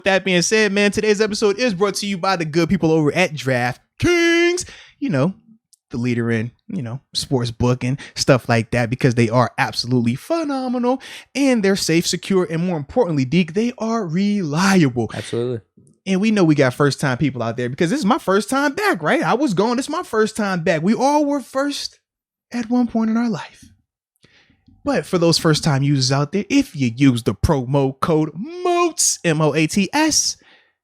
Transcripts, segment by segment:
That being said, man, today's episode is brought to you by the good people over at DraftKings. You know, the leader in, sportsbook and stuff like that, because they are absolutely phenomenal and they're safe, secure, and more importantly, Deke, they are reliable. Absolutely. And we know we got first time people out there because this is my first time back, right? I was gone. This is my first time back. We all were first at one point in our life. But for those first time users out there, if you use the promo code MOATS, MOATS,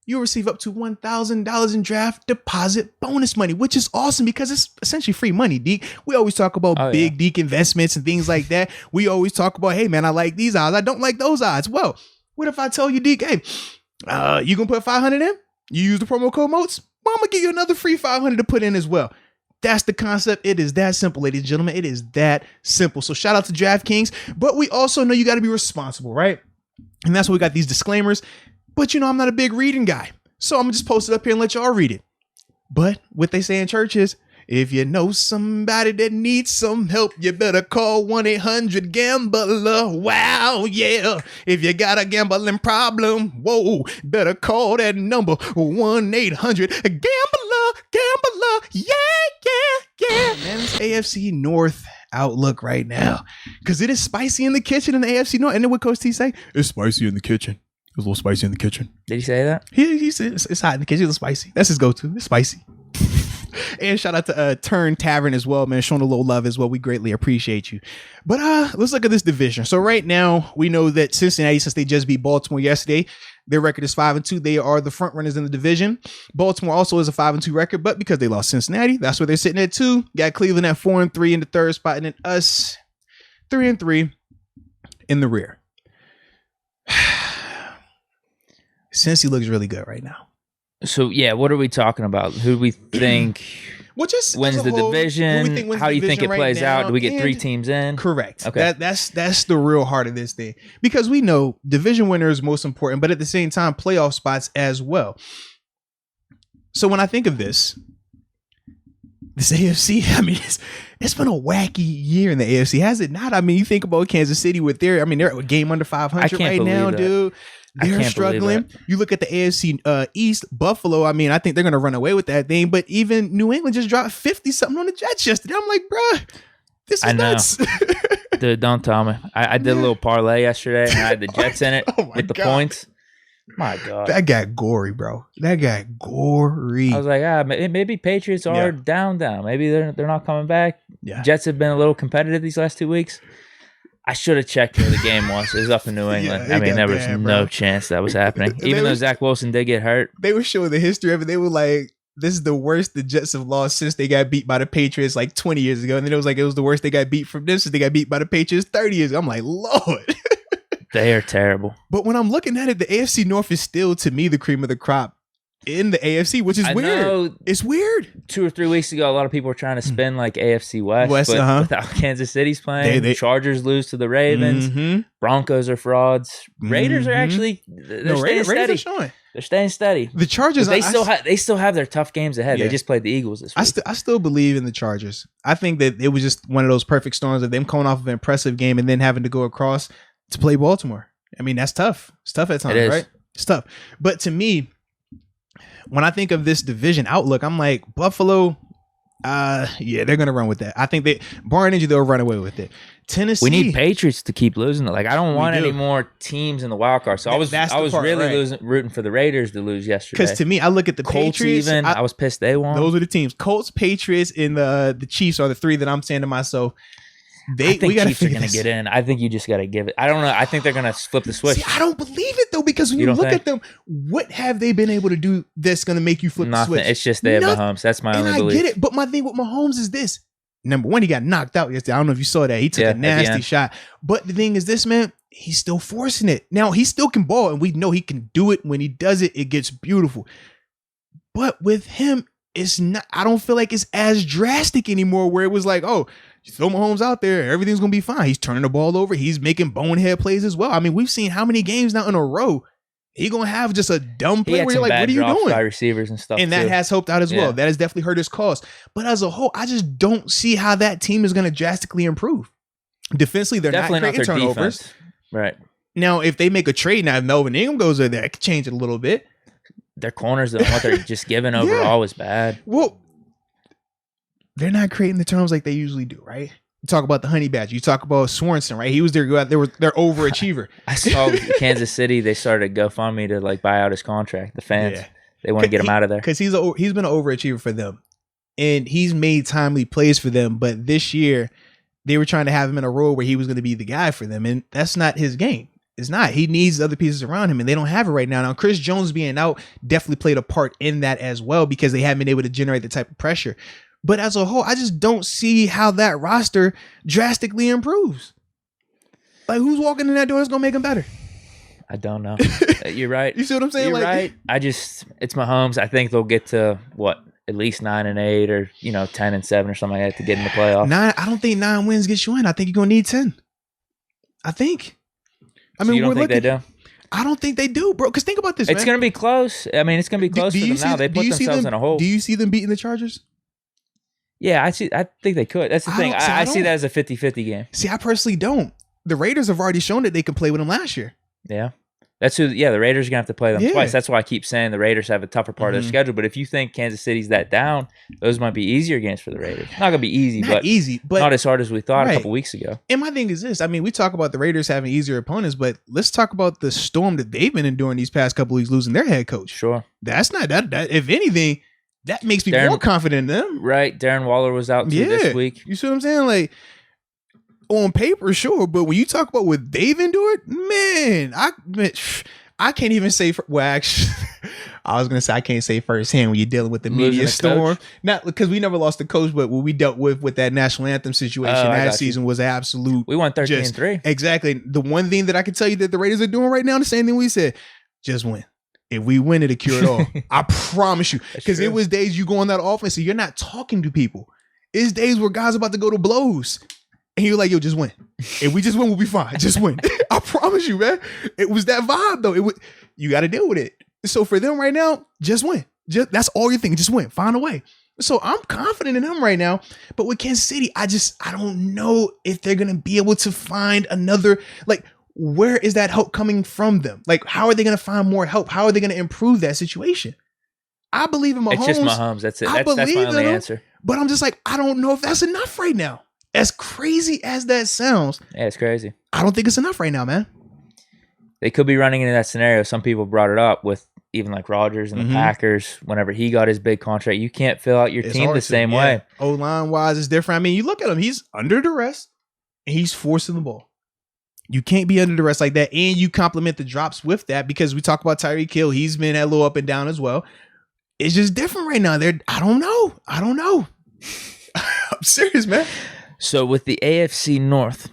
you'll receive up to $1,000 in draft deposit bonus money, which is awesome because it's essentially free money, Deke. We always talk about big Deke investments and things like that. We always talk about, hey, man, I like these odds. I don't like those odds. Well, what if I tell you, Deke, hey, you going to put 500 in? You use the promo code MOATS? Well, I'm going to give you another free 500 to put in as well. That's the concept. It is that simple, ladies and gentlemen. It is that simple. So shout out to DraftKings. But we also know you got to be responsible, right? And that's why we got these disclaimers. But, I'm not a big reading guy. So I'm going to just post it up here and let y'all read it. But what they say in church is, if you know somebody that needs some help, you better call 1-800-GAMBLER. Wow, yeah. If you got a gambling problem, whoa, better call that number 1-800-GAMBLER. Yeah. Man, it's AFC North outlook right now, because it is spicy in the kitchen in the AFC North. And then what Coach T say? It's spicy in the kitchen. It's a little spicy in the kitchen. Did he say that? He said it's hot in the kitchen. It's spicy. That's his go-to. It's spicy. And shout out to Turn Tavern as well, man. Showing a little love as well. We greatly appreciate you. But let's look at this division. So right now, we know that Cincinnati, since they just beat Baltimore yesterday, their record is 5-2. They are the front runners in the division. Baltimore also has a 5-2 record, but because they lost Cincinnati, that's where they're sitting at 2. Got Cleveland at 4-3 in the third spot, and then us 3-3 in the rear. Cincy looks really good right now. So, yeah, what are we talking about? Who do we think wins the division? How do you think it plays out? Do we get 3 teams in? Correct. Okay. That's the real heart of this thing. Because we know division winner is most important, but at the same time, playoff spots as well. So when I think of this AFC, I mean, it's been a wacky year in the AFC, has it not? I mean, you think about Kansas City with they're a game under 500 right now, dude. They're struggling. You look at the AFC East, Buffalo. I mean, I think they're going to run away with that thing. But even New England just dropped 50-something on the Jets yesterday. I'm like, bruh, this is nuts. Dude, don't tell me. I did a little parlay yesterday, and I had the Jets in it with the points. My God. That got gory, bro. That got gory. I was like, maybe Patriots are down. Maybe they're not coming back. Yeah. Jets have been a little competitive these last 2 weeks. I should have checked where the game was. It was up in New England. I mean, there was no chance that was happening. Even though Zach Wilson did get hurt. They were showing the history of it. They were like, this is the worst the Jets have lost since they got beat by the Patriots like 20 years ago. And then it was like, it was the worst they got beat from this since they got beat by the Patriots 30 years ago. I'm like, Lord. They are terrible. But when I'm looking at it, the AFC North is still, to me, the cream of the crop in the AFC, which is weird. It's weird. 2 or 3 weeks ago, a lot of people were trying to spin like AFC West, but without Kansas City's playing, the Chargers lose to the Ravens. Mm-hmm. Broncos are frauds. Raiders are actually staying steady. Raiders are showing. They're staying steady. The Chargers, they still have their tough games ahead. They just played the Eagles this week. I still believe in the Chargers. I think that it was just one of those perfect storms of them coming off of an impressive game and then having to go across to play Baltimore. I mean, that's tough. It's tough at times, right? It's tough. But to me, when I think of this division outlook, I'm like, Buffalo, they're going to run with that. I think they, barring injury, they'll run away with it. Tennessee. We need Patriots to keep losing it. Like, I don't want any more teams in the wild card. So I was really rooting for the Raiders to lose yesterday. Because to me, I look at the Colts Patriots. Even. I was pissed they won. Those are the teams. Colts, Patriots, and the Chiefs are the 3 that I'm saying to myself. I think Chiefs are going to get in. I think you just got to give it. I don't know. I think they're going to flip the switch. See, I don't believe it, though, because when you look at them, what have they been able to do that's going to make you flip the switch? It's just they have Mahomes. That's my only belief. I get it, but my thing with Mahomes is this. Number one, he got knocked out yesterday. I don't know if you saw that. He took a nasty shot. But the thing is this, man, he's still forcing it. Now, he still can ball, and we know he can do it. When he does it, it gets beautiful. But with him, it's not. I don't feel like it's as drastic anymore where it was like, oh, you throw Mahomes out there, everything's going to be fine. He's turning the ball over. He's making bonehead plays as well. I mean, we've seen how many games now in a row he's going to have just a dumb play where you're like, what are you doing? By receivers and stuff. And that has helped out as well. That has definitely hurt his cause. But as a whole, I just don't see how that team is going to drastically improve. Defensively, they're definitely not creating turnovers. Defense. Right. Now, if they make a trade now, if Melvin Ingram goes there, that could change it a little bit. Their corners, though, what they're just giving overall was bad. Well, they're not creating the terms like they usually do, right? You talk about the Honey Badger. You talk about Swanson, right? He was their overachiever. I saw Kansas City. They started a GoFundMe to like buy out his contract. The fans, they want to get him out of there because he's been an overachiever for them, and he's made timely plays for them. But this year, they were trying to have him in a role where he was going to be the guy for them, and that's not his game. It's not. He needs other pieces around him, and they don't have it right now. Now, Chris Jones being out definitely played a part in that as well because they haven't been able to generate the type of pressure. But as a whole, I just don't see how that roster drastically improves. Like, who's walking in that door that's going to make them better? I don't know. You're right. You see what I'm saying? You're right. It's Mahomes. I think they'll get to, at least 9-8 or, 10-7 or something like that to get in the playoffs. I don't think 9 wins get you in. I think you're going to need 10. I think. I mean, you don't think they do? I don't think they do, bro. Because think about this, It's going to be close. I mean, it's going to be close for them now. They put themselves in a hole. Do you see them beating the Chargers? Yeah, I think they could. That's the thing. I see that as a 50-50 game. See, I personally don't. The Raiders have already shown that they can play with them last year. Yeah. The Raiders are going to have to play them twice. That's why I keep saying the Raiders have a tougher part of their schedule. But if you think Kansas City's that down, those might be easier games for the Raiders. Not going to be easy, but not as hard as we thought a couple weeks ago. And my thing is this. I mean, we talk about the Raiders having easier opponents, but let's talk about the storm that they've been enduring these past couple weeks, losing their head coach. Sure. That's not that. If anything, that makes me more confident in them. Right. Darren Waller was out too this week. You see what I'm saying? Like, on paper, sure. But when you talk about what they've endured, man, I can't even say. Actually, I was going to say I can't say firsthand when you're dealing with the media storm. Coach? Not because we never lost the coach, but what we dealt with that national anthem situation that season was absolute. We won 13-3. Exactly. The one thing that I can tell you that the Raiders are doing right now, the same thing we said, just win. If we win, it'll cure it all. I promise you. Because it was days you go on that offense and you're not talking to people. It's days where guys are about to go to blows. And you're like, yo, just win. If we just win, we'll be fine. Just win. I promise you, man. It was that vibe, though. You got to deal with it. So for them right now, just win. That's all you're thinking. Just win. Find a way. So I'm confident in them right now. But with Kansas City, I don't know if they're going to be able to find another, where is that help coming from them? Like, how are they going to find more help? How are they going to improve that situation? I believe in Mahomes. It's just Mahomes. That's it. That's my only answer. But I'm just like, I don't know if that's enough right now. As crazy as that sounds. Yeah, it's crazy. I don't think it's enough right now, man. They could be running into that scenario. Some people brought it up with even like Rodgers and the Packers. Whenever he got his big contract, you can't fill out your team the same way. O-line wise, it's different. I mean, you look at him. He's under duress and he's forcing the ball. You can't be under duress like that. And you complement the drops with that because we talk about Tyreek Hill. He's been a little up and down as well. It's just different right now. I don't know. I'm serious, man. So with the AFC North,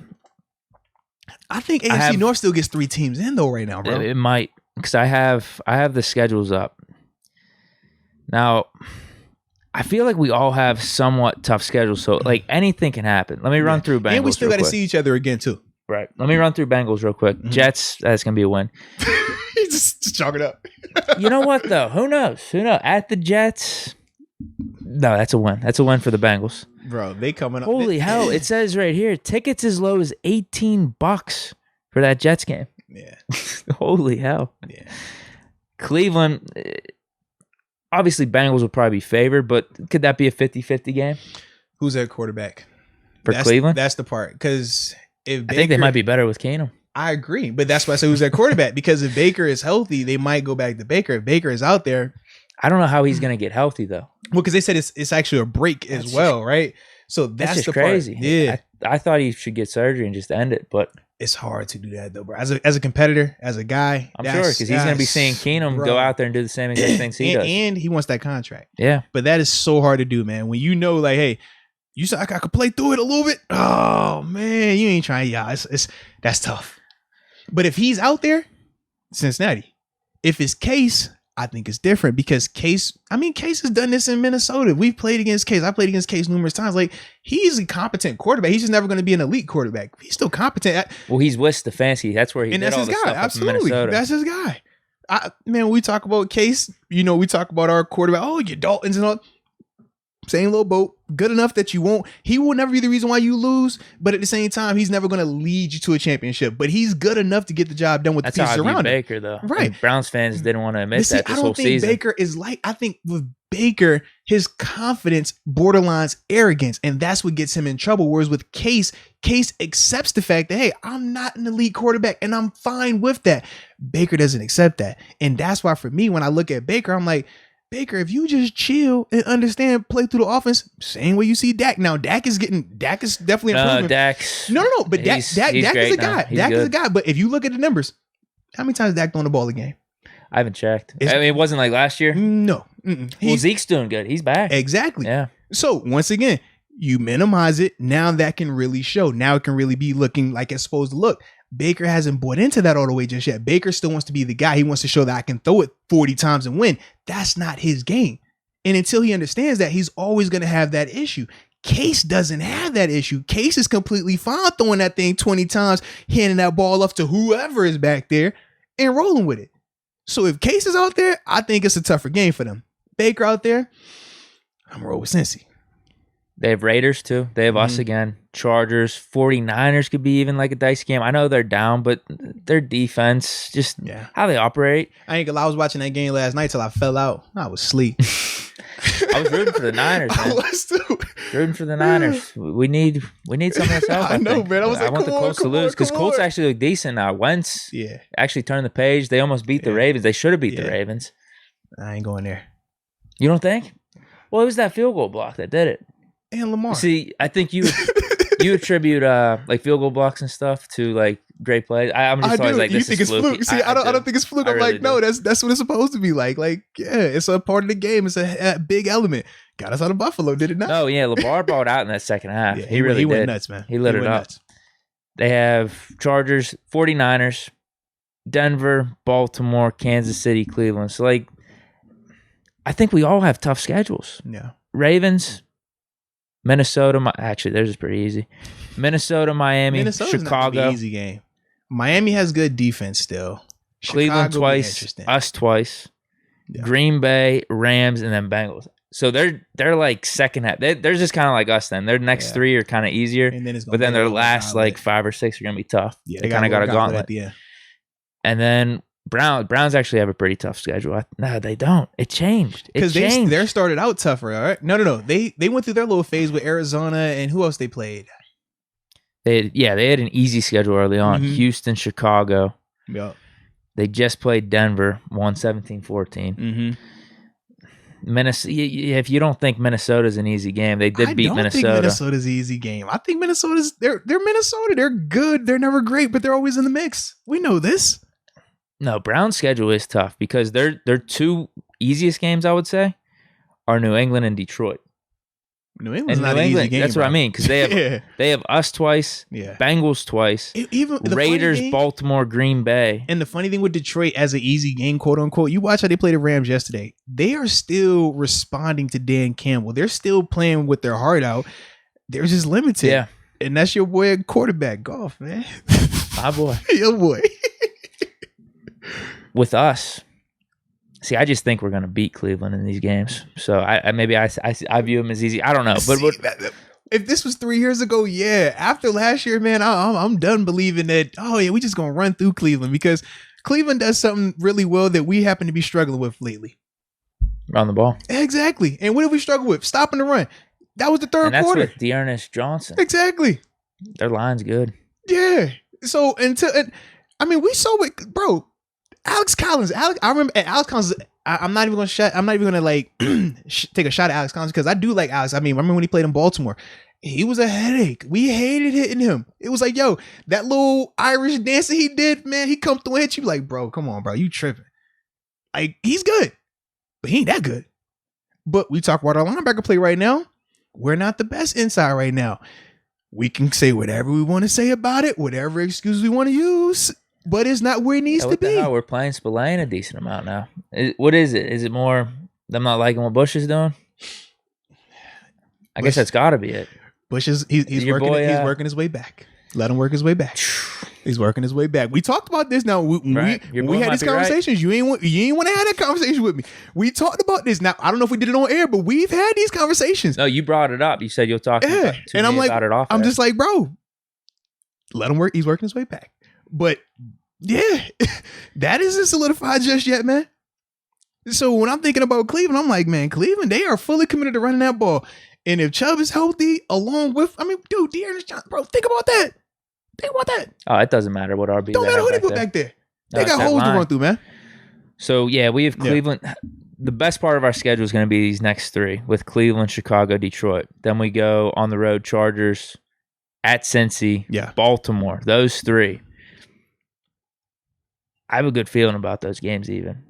I think AFC North still gets 3 teams in though right now, bro. It might, because I have the schedules up. Now, I feel like we all have somewhat tough schedules, so like anything can happen. Let me run through Bengals. And we still got to see each other again too. Right. Let me run through Bengals real quick. Jets, that's gonna be a win. just chalk it up. You know what though? Who knows? At the Jets. No, that's a win. That's a win for the Bengals. Bro, they coming up. Holy hell. It says right here, tickets as low as $18 for that Jets game. Yeah. Holy hell. Yeah. Cleveland, obviously Bengals will probably be favored, but could that be a 50-50 game? Who's their quarterback? Cleveland? That's the part. Because I think they might be better with Keenum. I agree. But that's why I say who's their quarterback. Because if Baker is healthy, they might go back to Baker. If Baker is out there, I don't know how he's going to get healthy, though. Well, because they said it's actually a break as well, right? So that's just the crazy. Part. Yeah, I thought he should get surgery and just end it, but it's hard to do that, though, bro. As a competitor, as a guy, I'm sure because he's going to be seeing Keenum go out there and do the same exact things he does, and he wants that contract. Yeah, but that is so hard to do, man. When you know, like, hey, you said I could play through it a little bit. Oh man, you ain't trying. Yeah, that's tough. But if he's out there, Cincinnati. If it's Case, I think it's different because Case has done this in Minnesota. We've played against Case. I played against Case numerous times. Like, he's a competent quarterback. He's just never going to be an elite quarterback. He's still competent. Well, he's with Stefanski. That's where he did all the stuff Absolutely. Up in Minnesota. That's his guy. Man, when we talk about Case, we talk about our quarterback. Oh, your Daltons and all. Same little boat. Good enough that he will never be the reason why you lose, but at the same time, he's never going to lead you to a championship. But he's good enough to get the job done with the pieces around him. Baker, though. Right. And Browns fans didn't want to admit that this whole season. I don't think Baker is I think with Baker, his confidence borderlines arrogance, and that's what gets him in trouble. Whereas with Case accepts the fact that, hey, I'm not an elite quarterback, and I'm fine with that. Baker doesn't accept that. And that's why for me, when I look at Baker, I'm like, Baker, if you just chill and understand, play through the offense, same way you see Dak. Now, Dak is definitely improving. No, but Dak is a guy. Dak is a guy. But if you look at the numbers, how many times Dak thrown the ball a game? I haven't checked. I mean, it wasn't like last year. No. Well, Zeke's doing good. He's back. Exactly. Yeah. So, once again, you minimize it. Now that can really show. Now it can really be looking like it's supposed to look. Baker hasn't bought into that all the way just yet. Baker still wants to be the guy. He wants to show that I can throw it 40 times and win. That's not his game. And until he understands that, he's always going to have that issue. Case doesn't have that issue. Case is completely fine throwing that thing 20 times, handing that ball off to whoever is back there and rolling with it. So if Case is out there, I think it's a tougher game for them. Baker out there, I'm rolling with Cincy. They have Raiders too. They have us again. Chargers, 49ers could be even like a dicey game. I know they're down, but their defense, just how they operate. I ain't gonna lie, I was watching that game last night till I fell out. I was asleep. I was rooting for the Niners, man. I was too. Rooting for the Niners. We need something else. I know, man. I was like, I want the Colts to lose because Colts actually look decent now. Wentz actually turned the page. They almost beat the Ravens. They should have beat the Ravens. I ain't going there. You don't think? Well, it was that field goal block that did it. And Lamar. See, I think you attribute like field goal blocks and stuff to like great plays. I'm just always like, this is fluke. See, I don't think it's fluke. I'm like, no, that's what it's supposed to be like. Like, yeah, it's a part of the game. It's a big element. Got us out of Buffalo, did it not? No, yeah, Lamar balled out in that second half. He really went nuts, man. He lit it up. Nuts. They have Chargers, 49ers, Denver, Baltimore, Kansas City, Cleveland. So like, I think we all have tough schedules. Yeah. Ravens, Minnesota, actually, theirs is pretty easy. Minnesota, Miami, Chicago. Not an easy game. Miami has good defense still. Cleveland twice, us twice. Yeah. Green Bay, Rams, and then Bengals. So they're like second half. They're just kind of like us then. Their next three are kind of easier, and then their last like 5 or 6 are gonna be tough. Yeah, they kind of got a gauntlet at the end. And then Browns actually have a pretty tough schedule. No, they don't. It changed. Because they started out tougher, all right? No. They went through their little phase with Arizona and who else they played? They had an easy schedule early on. Mm-hmm. Houston, Chicago. Yep. They just played Denver, won 17-14. Mm-hmm. Minnesota. If you don't think Minnesota's an easy game, they did beat Minnesota. I don't think Minnesota's an easy game. I think they're Minnesota. They're good. They're never great, but they're always in the mix. We know this. No, Brown's schedule is tough because their 2 easiest games, I would say, are New England and Detroit. New England's not an easy game. That's what I mean because they have us twice, Bengals twice, even Raiders, Baltimore, Green Bay. And the funny thing with Detroit as an easy game, quote unquote, you watch how they played the Rams yesterday. They are still responding to Dan Campbell. They're still playing with their heart out. They're just limited. Yeah, and that's your boy quarterback, Goff, man. My boy, your boy. With us, see, I just think we're going to beat Cleveland in these games. So I view them as easy. I don't know, but if this was 3 years ago, yeah. After last year, man, I'm done believing that. Oh yeah, we just gonna run through Cleveland because Cleveland does something really well that we happen to be struggling with lately. Run the ball, exactly. And what did we struggle with? Stopping the run. That was the third quarter. That's with Dearness Johnson. Exactly. Their line's good. Yeah. So we saw it, bro. Alex Collins. I remember Alex Collins. I'm not even gonna like take a shot at Alex Collins because I do like Alex. I mean, remember when he played in Baltimore? He was a headache. We hated hitting him. It was like, yo, that little Irish dancing he did, man. He come through and hit you like, bro, come on, bro, you tripping? Like he's good, but he ain't that good. But we talk about our linebacker play right now. We're not the best inside right now. We can say whatever we want to say about it, whatever excuse we want to use. But it's not where it needs to be. Hell, we're playing Spillane a decent amount now. What is it? Is it more them not liking what Bush is doing? I guess that's got to be it. Bush is he's working his way back. Let him work his way back. He's working his way back. We talked about this. Now we had these conversations. Right. You ain't want to have that conversation with me. We talked about this. Now I don't know if we did it on air, but we've had these conversations. No, you brought it up. You said you'll talk to me about it off. I'm just like, bro, let him work. He's working his way back. But yeah, that isn't solidified just yet, man. So when I'm thinking about Cleveland, I'm like, man, Cleveland, they are fully committed to running that ball. And if Chubb is healthy, along with, dude, De'Aaron Johnson, bro, think about that. Oh, it doesn't matter what RB. Don't matter who they put back there. They got holes to run through, man. So yeah, we have Cleveland. Yeah. The best part of our schedule is going to be these next three with Cleveland, Chicago, Detroit. Then we go on the road, Chargers, at Cincy, Baltimore. Those three. I have a good feeling about those games, even.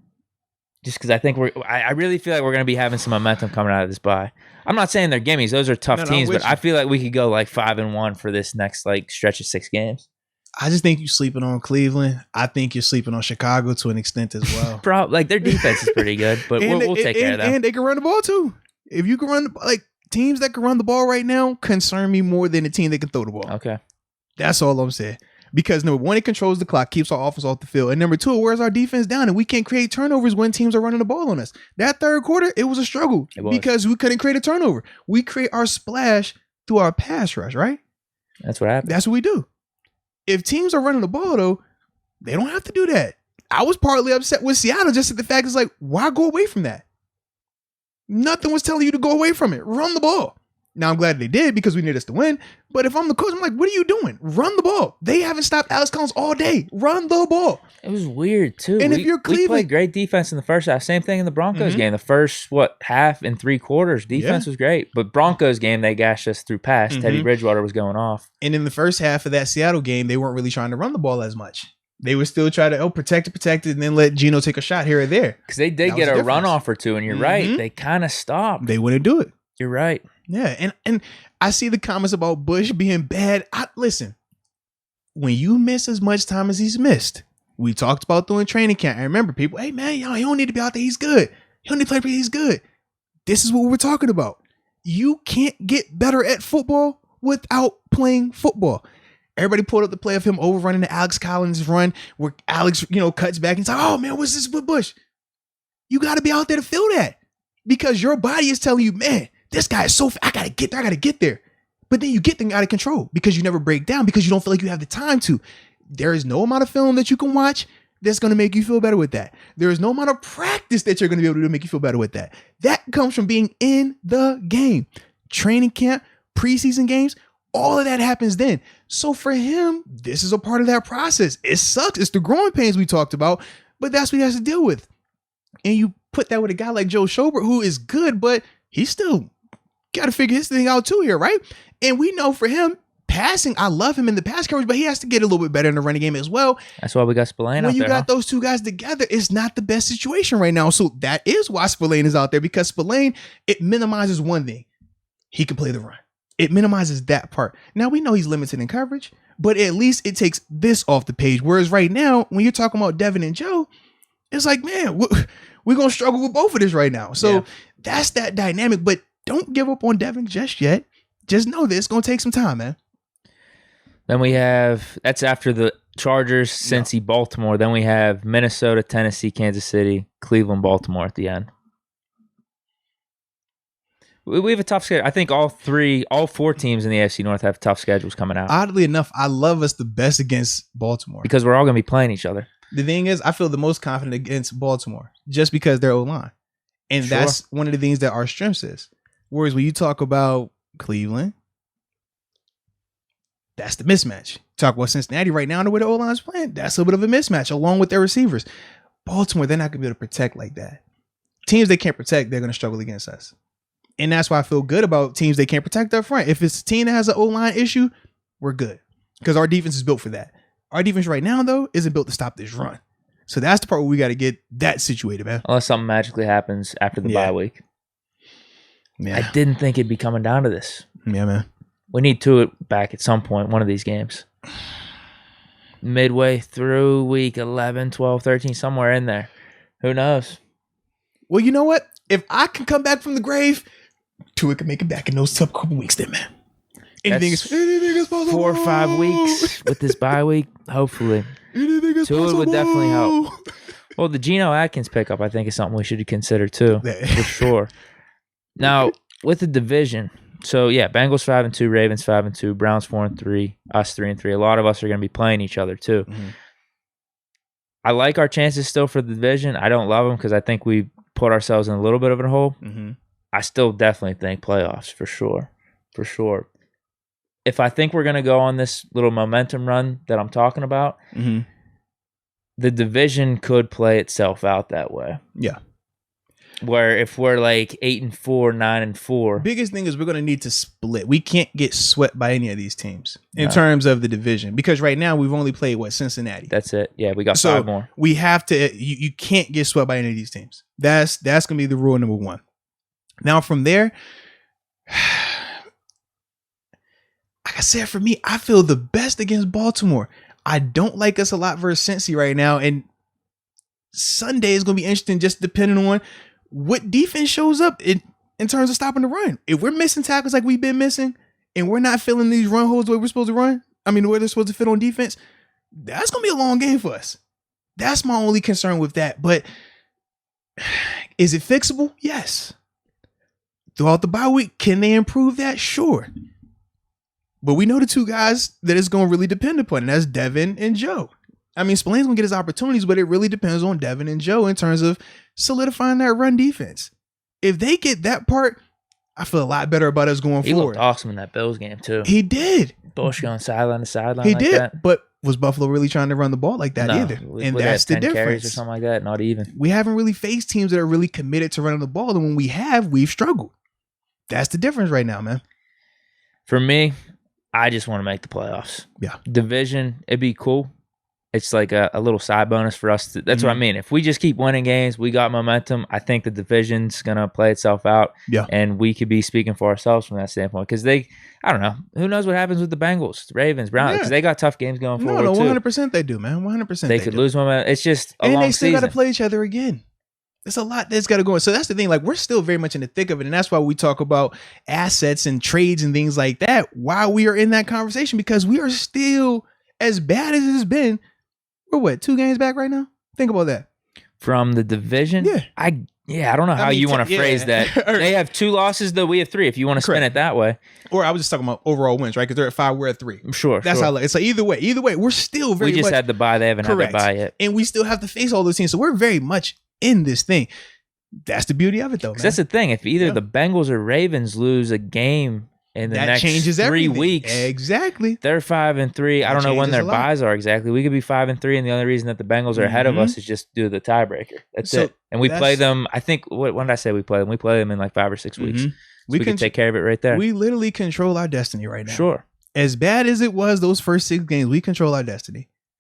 Just because I think I really feel like we're going to be having some momentum coming out of this bye. I'm not saying they're gimmies; those are tough teams, but I feel like we could go like 5-1 for this next stretch of 6 games. I just think you're sleeping on Cleveland. I think you're sleeping on Chicago to an extent as well. Their defense is pretty good, but we'll take care of that. And they can run the ball too. If you can run, teams that can run the ball right now concern me more than a team that can throw the ball. Okay, that's all I'm saying. Because number one, it controls the clock, keeps our offense off the field. And number two, it wears our defense down, and we can't create turnovers when teams are running the ball on us. That third quarter, it was a struggle because we couldn't create a turnover. We create our splash through our pass rush, right? That's what happens. That's what we do. If teams are running the ball, though, they don't have to do that. I was partly upset with Seattle just at the fact it's why go away from that? Nothing was telling you to go away from it. Run the ball. Now, I'm glad they did because we needed us to win. But if I'm the coach, I'm like, what are you doing? Run the ball. They haven't stopped Alex Collins all day. Run the ball. It was weird, too. And if you're Cleveland, we played great defense in the first half. Same thing in the Broncos game. The first, half and 3 quarters, defense was great. But Broncos game, they gashed us through pass. Teddy Bridgewater was going off. And in the first half of that Seattle game, they weren't really trying to run the ball as much. They would still try to protect it, and then let Geno take a shot here or there. Because they did get a runoff or two, and you're right. They kind of stopped. They wouldn't do it. You're right. Yeah, and I see the comments about Bush being bad. Listen, when you miss as much time as he's missed, we talked about doing training camp. I remember people, hey, man, he don't need to be out there. He's good. He don't need to play, he's good. This is what we're talking about. You can't get better at football without playing football. Everybody pulled up the play of him overrunning the Alex Collins run where Alex, cuts back and he's like, oh, man, what's this with Bush? You got to be out there to feel that because your body is telling you, man, this guy is so I gotta get there. But then you get them out of control because you never break down because you don't feel like you have the time to. There is no amount of film that you can watch that's going to make you feel better with that. There is no amount of practice that you're going to be able to make you feel better with that. That comes from being in the game. Training camp, preseason games, all of that happens then. So for him, this is a part of that process. It sucks. It's the growing pains we talked about, but that's what he has to deal with. And you put that with a guy like Joe Schobert, who is good, but he's still got to figure his thing out too here, right? And we know for him, passing, I love him in the pass coverage, but he has to get a little bit better in the running game as well. That's why we got Spillane out there. When you got those two guys together, it's not the best situation right now. So that is why Spillane is out there, because Spillane, it minimizes one thing. He can play the run. It minimizes that part. Now, we know he's limited in coverage, but at least it takes this off the page. Whereas right now, when you're talking about Devin and Joe, it's like, man, we're going to struggle with both of this right now. So that's that dynamic, but don't give up on Devin just yet. Just know this. It's going to take some time, man. Then we have, that's after the Chargers, Cincy, Baltimore. Then we have Minnesota, Tennessee, Kansas City, Cleveland, Baltimore at the end. We have a tough schedule. I think all 4 teams in the AFC North have tough schedules coming out. Oddly enough, I love us the best against Baltimore. Because we're all going to be playing each other. The thing is, I feel the most confident against Baltimore just because they're O-line. And that's one of the things that our strengths is. Whereas when you talk about Cleveland, that's the mismatch. Talk about Cincinnati right now, the way the O-line is playing, that's a bit of a mismatch along with their receivers. Baltimore, they're not going to be able to protect like that. Teams they can't protect, they're going to struggle against us. And that's why I feel good about teams they can't protect up front. If it's a team that has an O-line issue, we're good because our defense is built for that. Our defense right now, though, isn't built to stop this run. So that's the part where we got to get that situated, man. Unless something magically happens after the bye week. Yeah. I didn't think it'd be coming down to this. Yeah, man. We need Tua back at some point, one of these games. Midway through week 11, 12, 13, somewhere in there. Who knows? Well, you know what? If I can come back from the grave, Tua can make it back in those tough couple weeks then, man. Anything is possible. 4 or 5 weeks with this bye week. Hopefully. Anything is possible. Would definitely help. Well, the Geno Atkins pickup, I think, is something we should consider too, for sure. Now, with the division, so yeah, Bengals 5-2, Ravens 5-2, Browns 4-3, us 3-3. A lot of us are going to be playing each other too. Mm-hmm. I like our chances still for the division. I don't love them because I think we put ourselves in a little bit of a hole. Mm-hmm. I still definitely think playoffs for sure. For sure. If I think we're going to go on this little momentum run that I'm talking about, mm-hmm. the division could play itself out that way. Yeah. Where if we're like 8-4, 9-4. Biggest thing is we're going to need to split. We can't get swept by any of these teams in terms of the division. Because right now we've only played, Cincinnati. That's it. Yeah, we got 5 more. We have to, you can't get swept by any of these teams. That's going to be the rule number 1. Now from there, like I said, for me, I feel the best against Baltimore. I don't like us a lot versus Cincy right now. And Sunday is going to be interesting just depending on what defense shows up in terms of stopping the run. If we're missing tackles like we've been missing and we're not filling these run holes the way we're supposed to run, the way they're supposed to fit on defense, that's going to be a long game for us. That's my only concern with that. But is it fixable? Yes. Throughout the bye week, can they improve that? Sure. But we know the 2 guys that it's going to really depend upon, and that's Devin and Joe. Spillane's going to get his opportunities, but it really depends on Devin and Joe in terms of solidifying that run defense. If they get that part, I feel a lot better about us going forward. He looked awesome in that Bills game, too. He did. Bush going sideline to sideline He did, but was Buffalo really trying to run the ball like that either? And that's the difference. Carries or something like that, not even. We haven't really faced teams that are really committed to running the ball, and when we have, we've struggled. That's the difference right now, man. For me, I just want to make the playoffs. Yeah. Division, it'd be cool. It's like a little side bonus for us. That's what I mean. If we just keep winning games, we got momentum. I think the division's going to play itself out. Yeah. And we could be speaking for ourselves from that standpoint. Because I don't know. Who knows what happens with the Bengals, the Ravens, Browns. Because they got tough games going forward, No, 100% they do, man. 100% they could lose momentum. It's just a long season. And they still got to play each other again. There's a lot that's got to go on. So that's the thing. Like, we're still very much in the thick of it. And that's why we talk about assets and trades and things like that while we are in that conversation. Because we are still, as bad as it's been, we're 2 games back right now? Think about that. From the division? Yeah. I don't know how you want to phrase that. They have 2 losses, though. We have 3, if you want to spin it that way. Or I was just talking about overall wins, right? Because they're at 5, we're at 3. Sure. That's how it's like either way, we're still very much. We just had the bye. They haven't had the bye yet. And we still have to face all those teams. So we're very much in this thing. That's the beauty of it, though, man. That's the thing. If either the Bengals or Ravens lose a game in the next changes 3 weeks, exactly, they're 5-3. I don't know when their buys are exactly. We could be 5-3, and the only reason that the Bengals are ahead of us is just due to the tiebreaker. That's it. And we play them. I think. When did I say we play them? We play them in like 5 or 6 weeks. So we can take care of it right there. We literally control our destiny right now. Sure. As bad as it was those first 6 games, we control our destiny.